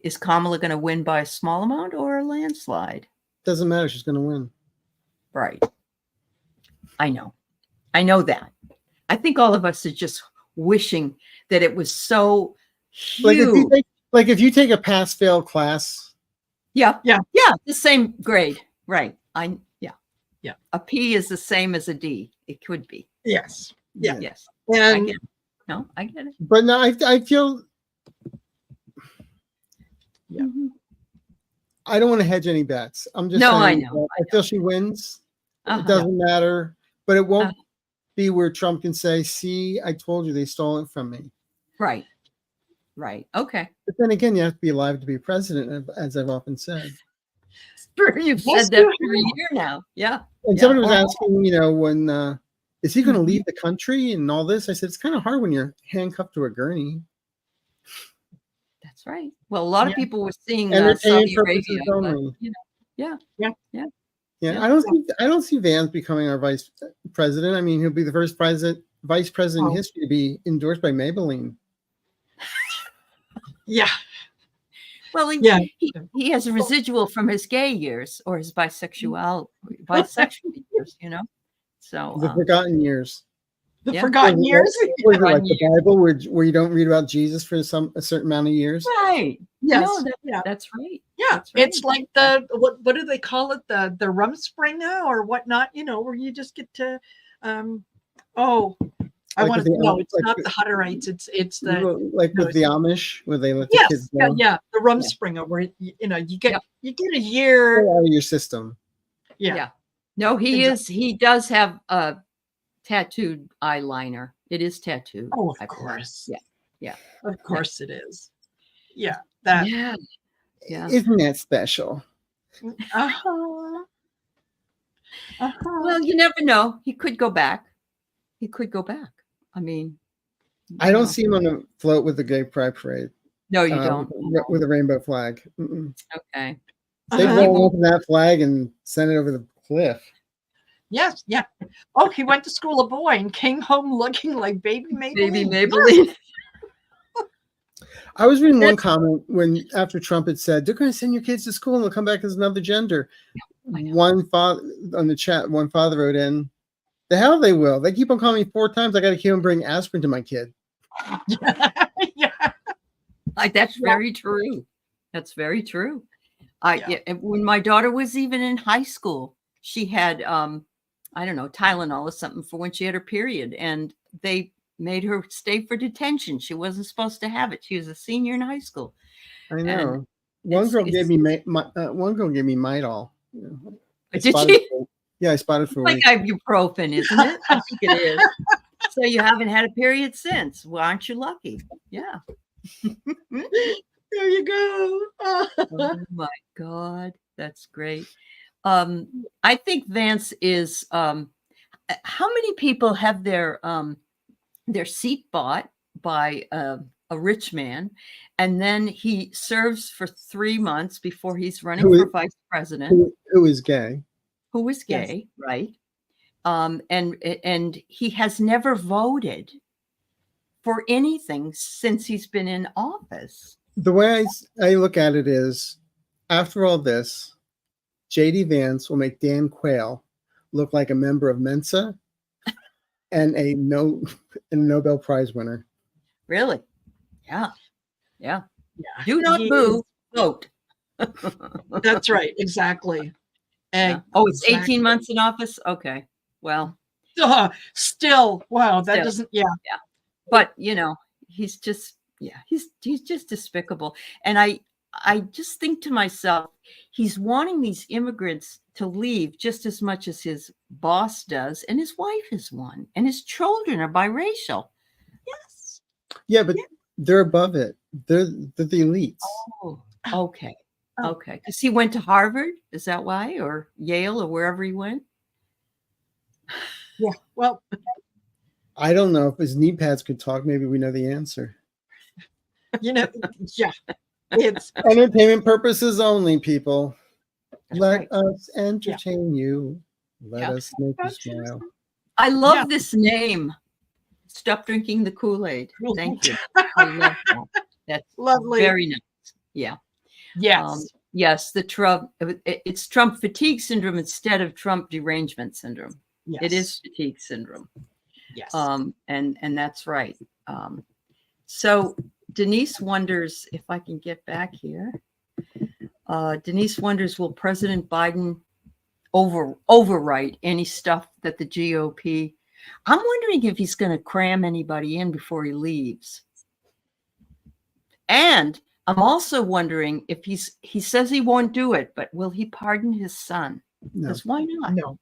Is Kamala going to win by a small amount or a landslide? Doesn't matter. She's going to win. Right. I know that. I think all of us are just wishing that it was so huge. Like if you take a pass-fail class. Yeah. The same grade. Right. Yeah. A P is the same as a D. It could be. Yes. Yeah. Yes. And I get it. But no, I feel. Yeah. I don't want to hedge any bets. I'm just saying. I know. I feel she wins. Uh-huh. It doesn't matter, but it won't be where Trump can say, "See, I told you they stole it from me." Right. Okay. But then again, you have to be alive to be president, as I've often said. You've said that for a year now. Yeah. And somebody was asking, when is he going to leave the country and all this? I said, it's kind of hard when you're handcuffed to a gurney. That's right. Well, a lot of people were seeing entertainment Saudi purposes Arabia. only. Yeah. I don't see Vance becoming our vice president. I mean, he'll be the first vice president in history to be endorsed by Maybelline. Yeah. Well, he has a residual from his gay years or his bisexual years, So the forgotten years. The forgotten years. Was it like the Bible, where you don't read about Jesus for a certain amount of years? Right. Yes. No, that's right. Yeah. That's right. It's like the what do they call it? The rumspringa or whatnot, where you just get to I want to know. It's not the Hutterites. It's the with the Amish where they let the kids go. Yeah, the rumspringa where you get a year out of your system. Yeah. No, he does have a tattooed eyeliner. It is tattooed. Oh, of course. Yeah. Of course it is. Yeah. That. Yeah. Isn't that special? Uh-huh. Uh-huh. Well, you never know. He could go back. He could go back. I mean, I you don't know. see him on a float with the gay pride parade. No, you don't. With a rainbow flag. Mm-mm. Okay. They Uh-huh. blow open that flag and send it over the cliff. Yes, yeah. Oh, he went to school a boy and came home looking like baby Maybelline. Baby Maybelline. I was reading one comment when after Trump had said they're going to send your kids to school and they'll come back as another gender. One father on the chat, one father wrote in, "The hell they will. They keep on calling me 4 times. I got to keep on bringing aspirin to my kid." Yeah. Like that's very true. That's very true. When my daughter was even in high school, she had I don't know, Tylenol or something for when she had her period, and they made her stay for detention. She wasn't supposed to have it. She was a senior in high school. I know. And One girl gave me Midol. Did she? Yeah, I spotted for a Like week. ibuprofen, isn't it? I think it is. So you haven't had a period since. Well, aren't you lucky? Yeah. There you go. Oh my God, that's great. I think Vance is. How many people have their seat bought by a rich man, and then he serves for 3 months before he's running for vice president? Who is gay? Who is gay, yes. Right? And he has never voted for anything since he's been in office. The way I look at it is, after all this, J.D. Vance will make Dan Quayle look like a member of Mensa and a Nobel Prize winner. Really? Yeah. Do not boo, vote. That's right. Exactly. Yeah. Oh, it's 18 months in office? Okay. Well. Still. Wow. That doesn't, yeah. But, he's just, he's just despicable. And I just think to myself, he's wanting these immigrants to leave just as much as his boss does, and his wife is one, and his children are biracial. Yes. Yeah, but they're above it. They're the elites. Oh, okay. Okay. Because he went to Harvard, is that why? Or Yale, or wherever he went? Yeah. Well, I don't know if his knee pads could talk. Maybe we know the answer. Yeah. It's entertainment purposes only, people. Let right. us entertain you. Let us make you smile. I love this name. Stop drinking the Kool-Aid. Thank you. I love that. That's lovely. Very nice. Yeah. Yes. Yes. The Trump. It's Trump fatigue syndrome instead of Trump derangement syndrome. Yes. It is fatigue syndrome. Yes. And that's right. So Denise wonders if I can get back here. Denise wonders, will President Biden overwrite any stuff that the GOP? I'm wondering if he's going to cram anybody in before he leaves. And I'm also wondering if he says he won't do it, but will he pardon his son? Because why not? No.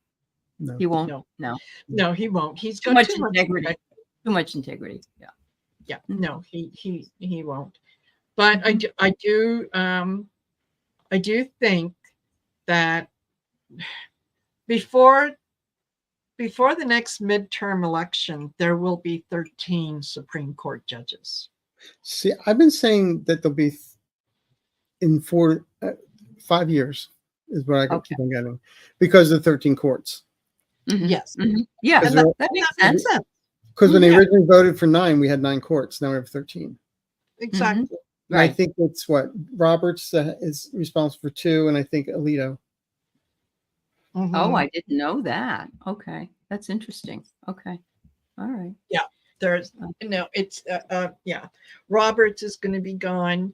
He won't. No, he won't. He's too much integrity. Too much integrity. Yeah. Yeah. No, he won't. But I do think that before the next midterm election, there will be 13 Supreme Court judges. See, I've been saying that there'll be in 5 years is what I keep on getting, because of 13 courts. Mm-hmm. Yes. Mm-hmm. Yeah, that makes sense. Because when they originally voted for 9, we had 9 courts. Now we have 13. Exactly. Mm-hmm. Right. I think it's what Roberts is responsible for 2, and I think Alito. Mm-hmm. Oh, I didn't know that. Okay, that's interesting. Okay, all right. Yeah, there's it's Roberts is going to be gone.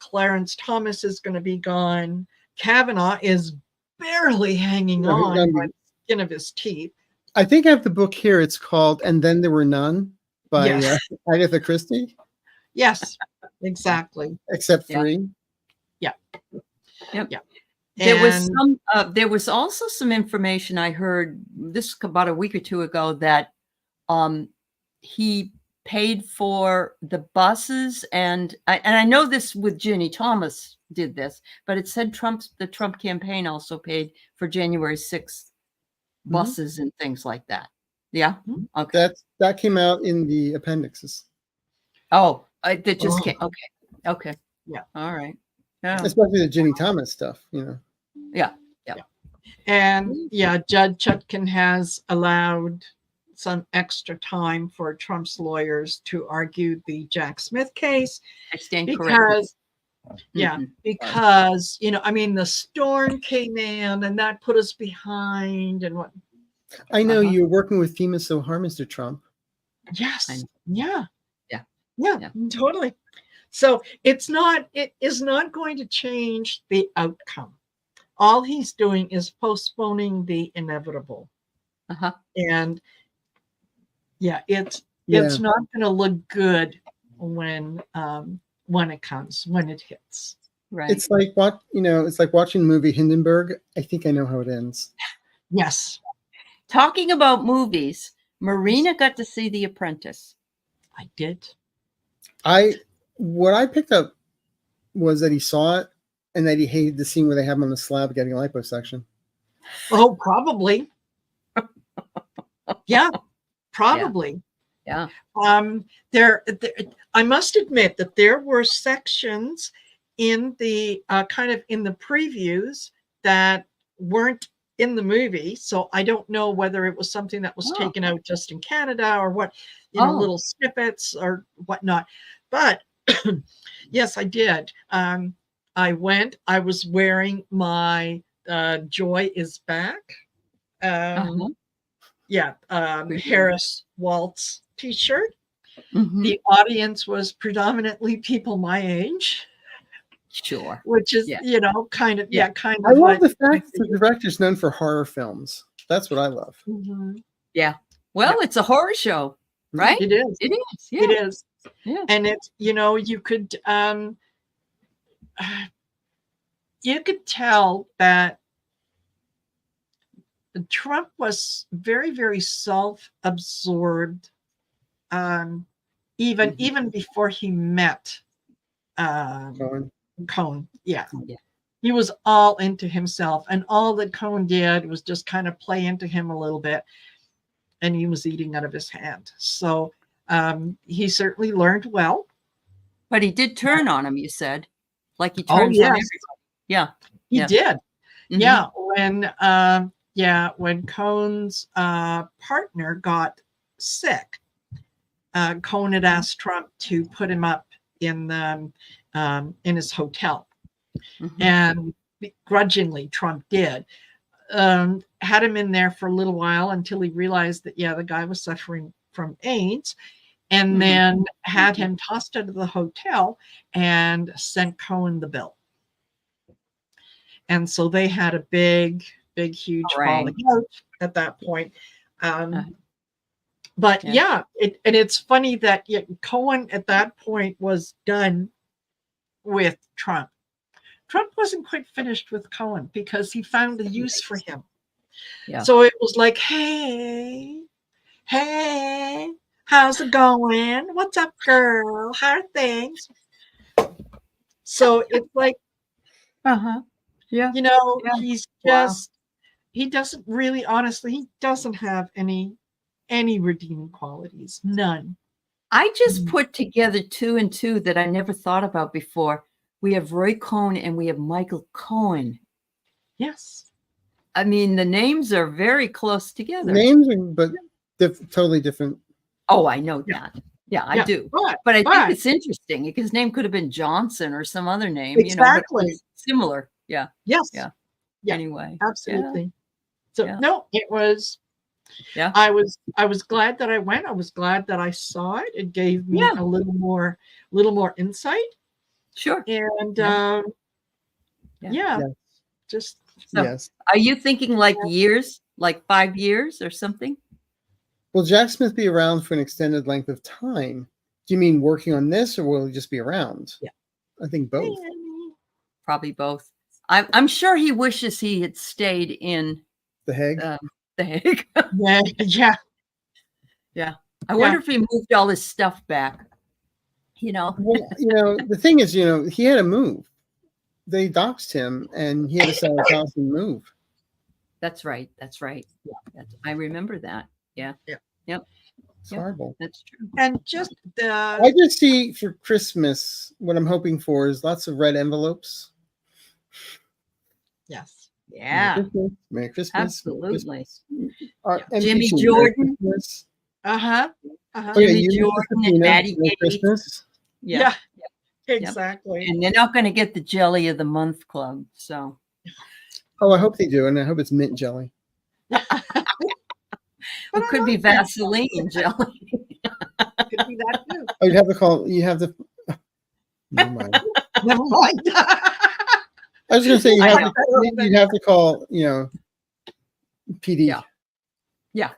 Clarence Thomas is going to be gone. Kavanaugh is barely hanging on by the skin of his teeth. I think I have the book here. It's called "And Then There Were None" by Agatha Christie. Yes, exactly. Except 3. Yeah. Yep. Yeah. There was also some information I heard this about a week or 2 ago that he paid for the buses, and I know this with Ginny Thomas did this, but it said the Trump campaign also paid for January 6th buses and things like that. Yeah. Okay. That came out in the appendixes. Oh, that just came. Okay. Okay. Yeah. All right. Yeah. Especially the Ginny Thomas stuff, you know. Yeah. And Judge Chutkan has allowed some extra time for Trump's lawyers to argue the Jack Smith case. I stand corrected. Because, I mean, the storm came in and that put us behind and what. I know you're working with FEMA so hard, Mr. Trump. Yes. Yeah, Yeah. totally. So it is not going to change the outcome. All he's doing is postponing the inevitable. And it's not going to look good when it comes, when it hits. Right. It's like it's like watching the movie Hindenburg. I think I know how it ends. Yes. Talking about movies, Marina got to see The Apprentice. I did. What I picked up was that he saw it and that he hated the scene where they have him on the slab getting liposuction. Oh, probably. Yeah, probably. Yeah. There, I must admit that there were sections in the kind of in the previews that weren't in the movie. So I don't know whether it was something that was taken out just in Canada or what, little snippets or whatnot. But yes, I did. I was wearing my Joy is Back. Harris Waltz t-shirt. The audience was predominantly people my age. Sure. Which is, kind of. I love the fact that the director's known for horror films. That's what I love. Yeah. Well, it's a horror show, right? It is. It is. Yeah. It is. Yeah. And it's, you could tell that Trump was very, very self-absorbed, even before he met Cohen. Yeah. He was all into himself, and all that Cohen did was just kind of play into him a little bit, and he was eating out of his hand. So he certainly learned well. But he did turn on him, you said. Like he turns on everybody. Yeah. He did. Yeah. When Cohen's partner got sick, Cohen had asked Trump to put him up in his hotel. And begrudgingly, Trump did. Had him in there for a little while until he realized that, the guy was suffering from AIDS, and then had him tossed out of the hotel and sent Cohen the bill. And so they had a big, huge falling out at that point. But it's funny that Cohen at that point was done with Trump. Trump wasn't quite finished with Cohen because he found a use for him. Yeah. So it was like, hey, how's it going? What's up, girl? How are things? So it's like, he's just, he doesn't really, honestly, he doesn't have any redeeming qualities. None. I just put together 2 and 2 that I never thought about before. We have Roy Cohn and we have Michael Cohen. Yes. I mean, the names are very close together. Names, but totally different. Oh, I know that. Yeah, I do. But I think it's interesting. His name could have been Johnson or some other name. Exactly. Similar. Yeah. Yes. Yeah. Anyway. Absolutely. Yeah. So no, it was. Yeah. I was glad that I went. I was glad that I saw it. It gave me a little more insight. Sure. And just Are you thinking like years, like 5 years or something? Will Jack Smith be around for an extended length of time? Do you mean working on this, or will he just be around? Yeah, I think both. Probably both. I'm sure he wishes he had stayed in The Hague. The Hague. Yeah. I wonder if he moved all his stuff back. Well, the thing is, he had to move. They doxed him, and he had to sell his house and move. That's right. That's right. Yeah. I remember that. Yeah. Yeah. Yep. It's horrible. That's true. And just I just see for Christmas, what I'm hoping for is lots of red envelopes. yes. Yeah. Merry Christmas. Absolutely. Jimmy Jordan. Jimmy Jordan and Maddie Merry Christmas. Yeah. Exactly. And they're not going to get the Jelly of the Month Club. So. Oh, I hope they do, and I hope it's mint jelly. It could be Vaseline jelly. Could be that too. Oh, you have to call. You have to. Never mind. Never mind. I was going to say you'd have to call. PD. Yeah. Yeah.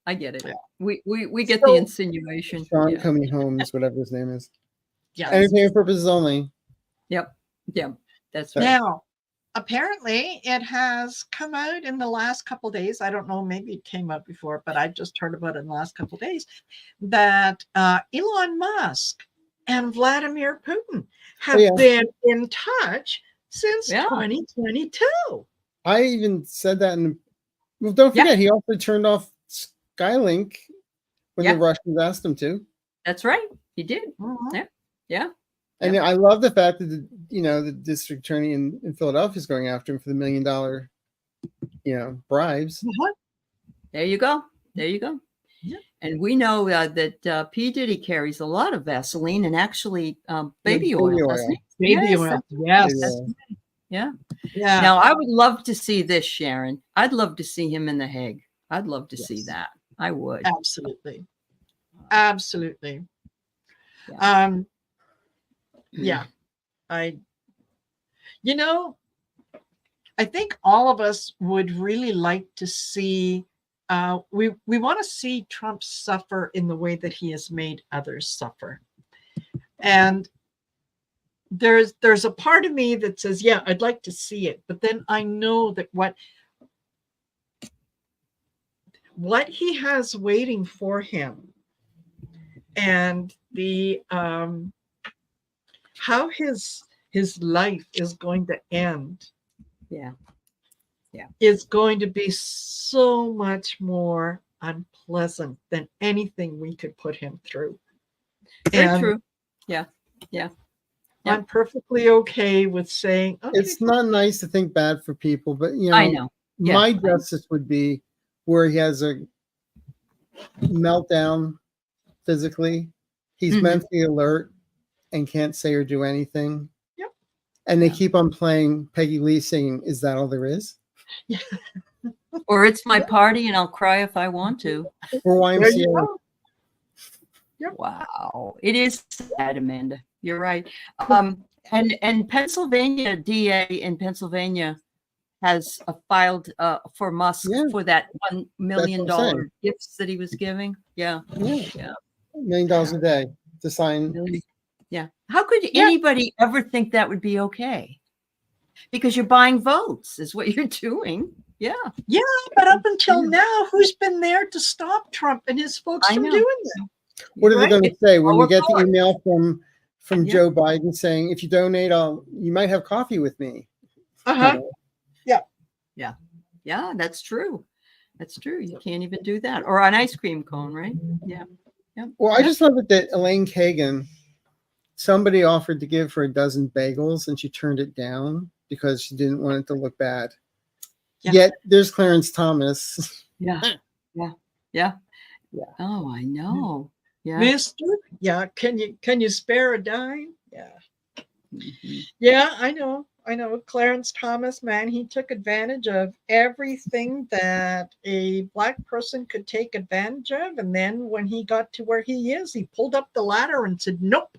I get it. Yeah. We get the insinuation. Sean Comey Holmes, whatever his name is. Yes. Entertainment purposes only. Yep. That's right. Now, apparently, it has come out in the last couple of days. I don't know, maybe it came out before, but I just heard about it in the last couple of days that Elon Musk and Vladimir Putin have been in touch since 2022. I even said that well, don't forget, he also turned off Skylink when the Russians asked him to. That's right. He did. Yeah. And I love the fact that the district attorney in Philadelphia is going after him for the $1 million, bribes. There you go. Yeah. And we know that P. Diddy carries a lot of Vaseline and actually baby oil, doesn't he? Baby oil. Yes. Yeah. Now, I would love to see this, Sharon. I'd love to see him in The Hague. I'd love to see that. I would. Absolutely. Yeah. I think all of us would really like to see, we want to see Trump suffer in the way that he has made others suffer. And there's a part of me that says, yeah, I'd like to see it. But then I know that what he has waiting for him and the how his life is going to end is going to be so much more unpleasant than anything we could put him through. Very true. Yeah. I'm perfectly okay with saying, okay, it's not nice to think bad for people, but I know. My justice would be where he has a meltdown physically, he's mentally alert and can't say or do anything. Yep. And they keep on playing Peggy Lee singing, "Is That All There Is?" Yeah. Or "It's My Party and I'll Cry If I Want to." Or YMCA. Yep. Wow. It is sad, Amanda. You're right. And Pennsylvania DA in Pennsylvania has filed for Musk for that $1 million gifts that he was giving. Yeah. $1 million a day to sign. Yeah. How could anybody ever think that would be okay? Because you're buying votes is what you're doing. Yeah. Yeah, but up until now, who's been there to stop Trump and his folks from doing that? What are they going to say when you get the email from Joe Biden saying, if you donate, you might have coffee with me? Yeah, that's true. That's true. You can't even do that. Or an ice cream cone, right? Yeah. Well, I just love it that Elaine Kagan, somebody offered to give her a dozen bagels and she turned it down because she didn't want it to look bad. Yet there's Clarence Thomas. Yeah. Oh, I know. Yeah. Mister, can you spare a dime? Yeah, I know. Clarence Thomas, man, he took advantage of everything that a Black person could take advantage of. And then when he got to where he is, he pulled up the ladder and said, nope,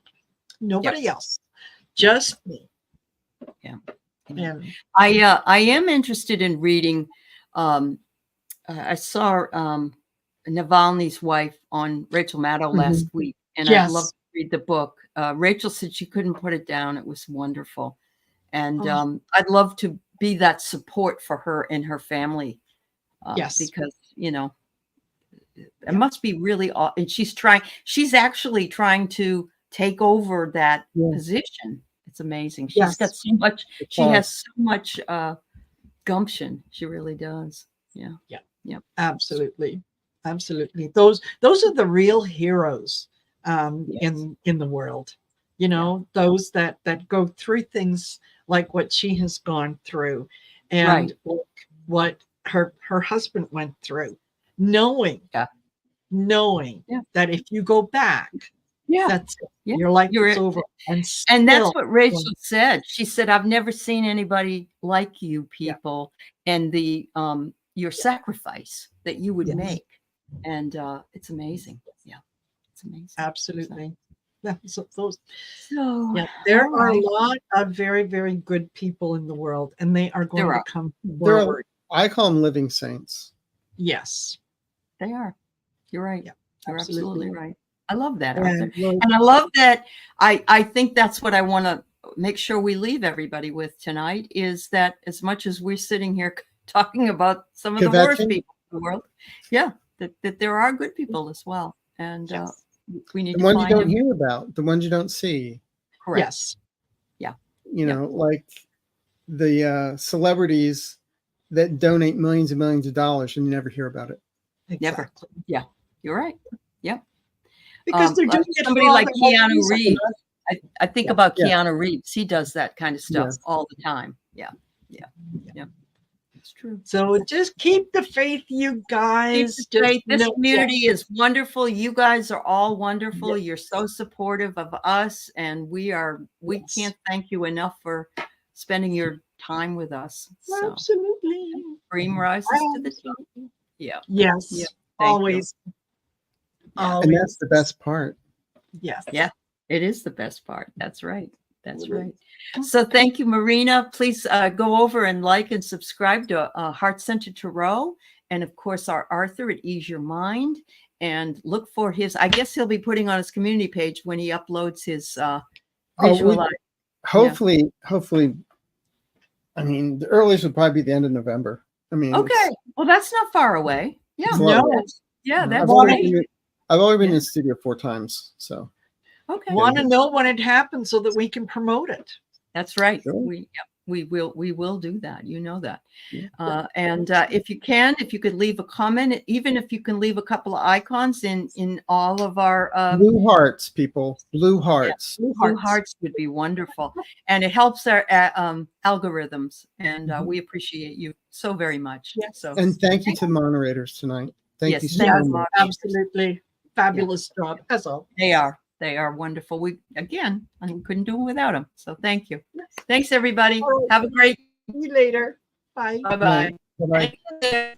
nobody else, just me. Yeah. I am interested in reading. I saw Navalny's wife on Rachel Maddow last week, and I'd love to read the book. Rachel said she couldn't put it down. It was wonderful. And I'd love to be that support for her and her family. Because, it must be really, and she's actually trying to take over that position. It's amazing. She's got so much, she has so much gumption. She really does. Yeah. Absolutely. Those are the real heroes in the world. You know, those that go through things like what she has gone through, and what her husband went through, knowing that if you go back, that's it. Your life is over. And that's what Rachel said. She said, I've never seen anybody like you people, and the your sacrifice that you would make. And it's amazing. Yeah, it's amazing. Absolutely. There are a lot of very, very good people in the world, and they are going to come forward. I call them living saints. Yes, they are. You're right. Yeah, you're absolutely right. I love that, Yeah, Arthur. And I love that. I think that's what I want to make sure we leave everybody with tonight, is that as much as we're sitting here talking about some of the worst people in the world, that there are good people as well. And we need the to ones find you don't them. hear about, the ones you don't see. Correct. Yes. Yeah. You know, like the celebrities that donate millions and millions of dollars and you never hear about it. Exactly. Never. Yeah, you're right. Yep. Because they're doing it somebody for like all the Keanu Reeves. I think about Keanu Reeves. He does that kind of stuff all the time. Yeah. It's true. So just keep the faith, you guys. Keep the faith. This community is wonderful. You guys are all wonderful. You're so supportive of us, and we can't thank you enough for spending your time with us. So, absolutely. Cream rises to the top. Yeah. Yes. Yeah. Always. And that's the best part. Yes. Yeah. It is the best part. That's right. That's right. So thank you, Marina. Please go over and like and subscribe to Heart Center Tarot. And of course, our Arthur at Ease Your Mind. And look for his, I guess he'll be putting on his community page when he uploads his visual. Hopefully, I mean, the earliest would probably be the end of November. I mean, okay. Well, that's not far away. Yeah. That's great. I've already been in the studio 4 times. So. Okay. Want to know when it happens so that we can promote it. That's right. Sure. We will do that. You know that. And if you could leave a comment, even if you can leave a couple of icons in all of our blue hearts, people, blue hearts. Blue hearts would be wonderful, and it helps our algorithms. And we appreciate you so very much. Yes. So and thank you to the moderators tonight. Thank you so much. Absolutely fabulous job as all. They are wonderful. We couldn't do it without them. So thank you. Thanks, everybody. Have a great. See you later. Bye. Bye-bye. Bye-bye.